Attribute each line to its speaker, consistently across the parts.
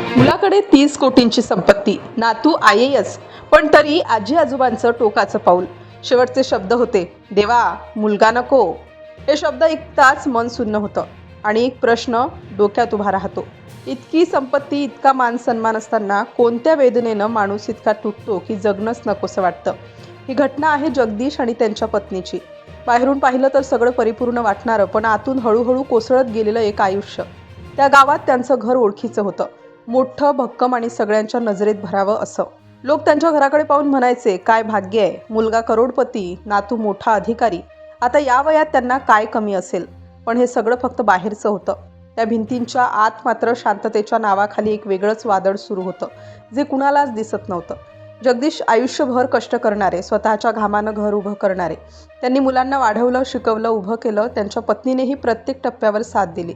Speaker 1: मुलाकडे 30 कोटींची संपत्ती, नातू IAS, पण तरी आजी आजोबांचं टोकाचं पाऊल. शेवटचे शब्द होते, देवा मुलगा नको. हे शब्द ऐकताच मन सुन्न होतं आणि एक प्रश्न डोक्यात उभा राहतो. इतकी संपत्ती, इतका मान सन्मान असताना कोणत्या वेदनेनं माणूस इतका तुटतो की जगणंच नकोसं वाटतं. ही घटना आहे जगदीश आणि त्यांच्या पत्नीची. बाहेरून पाहिलं तर सगळं परिपूर्ण वाटणारं, पण आतून हळूहळू कोसळत गेलेलं एक आयुष्य. त्या गावात त्यांचं घर ओळखीचं होतं, मोठं, भक्कम आणि सगळ्यांच्या नजरेत भरावं असं. लोक त्यांच्या घराकडे पाहून म्हणायचे, काय भाग्य आहे, मुलगा करोडपती, नातू मोठा अधिकारी. आता या वयात त्यांना काय कमी असेल. पण हे सगळं फक्त बाहेरचं होतं. त्या भिंतींच्या आत मात्र शांततेच्या नावाखाली एक वेगळंच वादळ सुरू होतं, जे कुणालाच दिसत नव्हतं. जगदीश आयुष्यभर कष्ट करणारे, स्वतःच्या घामानं घर उभं करणारे. त्यांनी मुलांना वाढवलं, शिकवलं, उभं केलं. त्यांच्या पत्नीनेही प्रत्येक टप्प्यावर साथ दिली,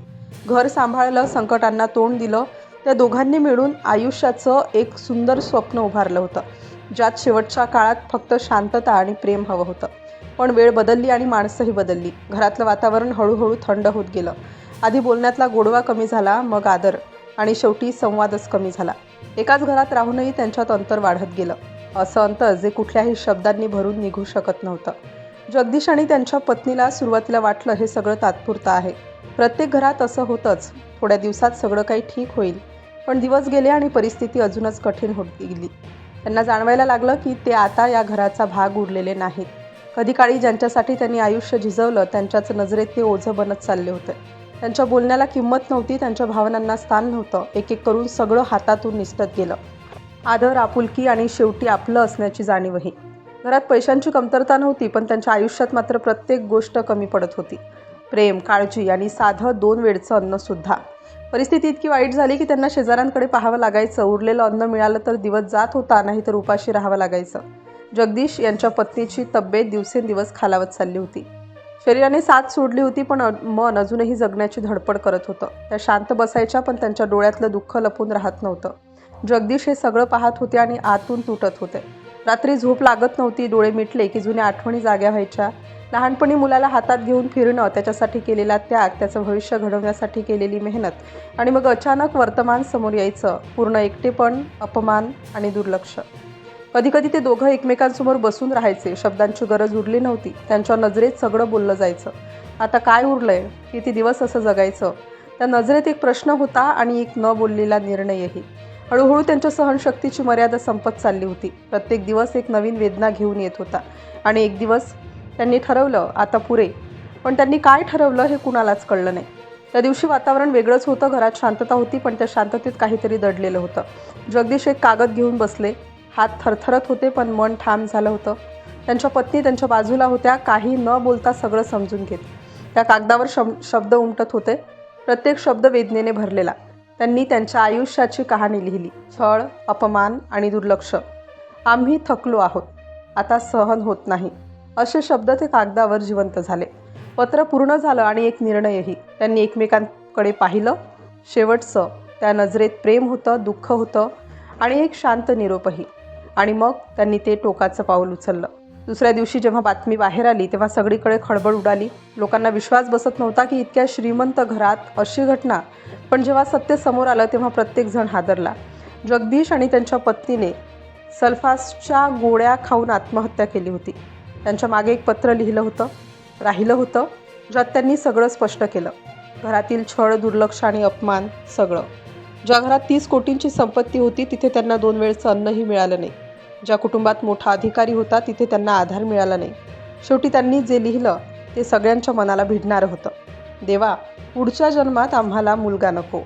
Speaker 1: घर सांभाळलं, संकटांना तोंड दिलं. त्या दोघांनी मिळून आयुष्याचं एक सुंदर स्वप्न उभारलं होतं, ज्यात शेवटच्या काळात फक्त शांतता आणि प्रेम हवं होतं. पण वेळ बदलली आणि माणसंही बदलली. घरातलं वातावरण हळूहळू थंड होत गेलं. आधी बोलण्यातला गोडवा कमी झाला, मग आदर, आणि शेवटी संवादच कमी झाला. एकाच घरात राहूनही त्यांच्यात अंतर वाढत गेलं, असं अंतर जे कुठल्याही शब्दांनी भरून निघू शकत नव्हतं. जगदीश आणि त्यांच्या पत्नीला सुरुवातीला वाटलं हे सगळं तात्पुरतं आहे. प्रत्येक घरात असं होतंच, थोड्या दिवसात सगळं काही ठीक होईल. पण दिवस गेले आणि परिस्थिती अजूनच कठीण होत गेली. त्यांना जाणवायला लागलं की ते आता या घराचा भाग उरलेले नाहीत. कधी काळी ज्यांच्यासाठी त्यांनी आयुष्य झिजवलं, त्यांच्याच नजरेत ते ओझं बनत चालले होते. त्यांच्या बोलण्याला किंमत नव्हती, त्यांच्या भावनांना स्थान नव्हतं. एक एक करून सगळं हातातून निसटत गेलं. आदर, आपुलकी आणि शेवटी आपलं असण्याची जाणीवही. घरात पैशांची कमतरता नव्हती, पण त्यांच्या आयुष्यात मात्र प्रत्येक गोष्ट कमी पडत होती. प्रेम, काळजी आणि साधं 2 वेळचं अन्नसुद्धा. परिस्थिती इतकी वाईट झाली की त्यांना शेजाऱ्यांकडे पाहावं लागायचं. उरलेलं अन्न मिळालं तर दिवस जात होता, नाहीतर उपाशी राहावं लागायचं. जगदीश यांच्या पत्नीची तब्येत दिवसेंदिवस खालावत चालली होती. शरीराने साथ सोडली होती, पण मन अजूनही जगण्याची धडपड करत होतं. त्या शांत बसायच्या, पण त्यांच्या डोळ्यातलं दुःख लपून राहत नव्हतं. जगदीश हे सगळं पाहत होते आणि आतून तुटत होते. रात्री झोप लागत नव्हती. डोळे मिटले की जुन्या आठवणी जाग्या व्हायच्या. लहानपणी मुलाला हातात घेऊन फिरणं, त्याच्यासाठी केलेला त्याग, त्याचं भविष्य घडवण्यासाठी केलेली मेहनत, आणि मग अचानक वर्तमान समोर यायचं. पूर्ण एकटेपण, अपमान आणि दुर्लक्ष. कधीकधी ते दोघं एकमेकांसमोर बसून राहायचे. शब्दांची गरज उरली नव्हती. त्यांच्या नजरेत सगळं बोललं जायचं. आता काय उरलंय? किती दिवस असं जगायचं? त्या नजरेत एक प्रश्न होता आणि एक न बोललेला निर्णयही. हळूहळू त्यांच्या सहनशक्तीची मर्यादा संपत चालली होती. प्रत्येक दिवस एक नवीन वेदना घेऊन येत होता. आणि एक दिवस त्यांनी ठरवलं, आता पुरे. पण त्यांनी काय ठरवलं हे कुणालाच कळलं नाही. त्या दिवशी वातावरण वेगळंच होतं. घरात शांतता होती, पण त्या शांततेत काहीतरी दडलेलं होतं. जगदीश एक कागद घेऊन बसले. हात थरथरत होते, पण मन ठाम झालं होतं. त्यांच्या पत्नी त्यांच्या बाजूला होत्या, काही न बोलता सगळं समजून घेत. त्या कागदावर शब्द उमटत होते, प्रत्येक शब्द वेदनेने भरलेला. त्यांनी त्यांच्या आयुष्याची कहाणी लिहिली. छळ, अपमान आणि दुर्लक्ष. आम्ही थकलो आहोत, आता सहन होत नाही, असे शब्द ते कागदावर जिवंत झाले. पत्र पूर्ण झालं आणि एक निर्णयही. त्यांनी एकमेकांकडे पाहिलं. शेवटचं. त्या नजरेत प्रेम होतं, दुःख होतं आणि एक शांत निरोपही. आणि मग त्यांनी ते टोकाचं पाऊल उचललं. दुसऱ्या दिवशी जेव्हा बातमी बाहेर आली, तेव्हा सगळीकडे खळबळ उडाली. लोकांना विश्वास बसत नव्हता की इतक्या श्रीमंत घरात अशी घटना. पण जेव्हा सत्य समोर आलं, तेव्हा प्रत्येकजण हादरला. जगदीश आणि त्यांच्या पत्नीने सल्फासच्या गोळ्या खाऊन आत्महत्या केली होती. त्यांच्या मागे एक पत्र राहिलं होतं, ज्यात त्यांनी सगळं स्पष्ट केलं. घरातील छळ, दुर्लक्ष आणि अपमान, सगळं. ज्या घरात 30 कोटींची संपत्ती होती, तिथे त्यांना 2 वेळचं अन्नही मिळालं नाही. ज्या कुटुंबात मोठा अधिकारी होता, तिथे त्यांना आधार मिळाला नाही. शेवटी त्यांनी जे लिहिलं ते सगळ्यांच्या मनाला भिडणारं होतं. देवा, पुढच्या जन्मात आम्हाला मुलगा नको.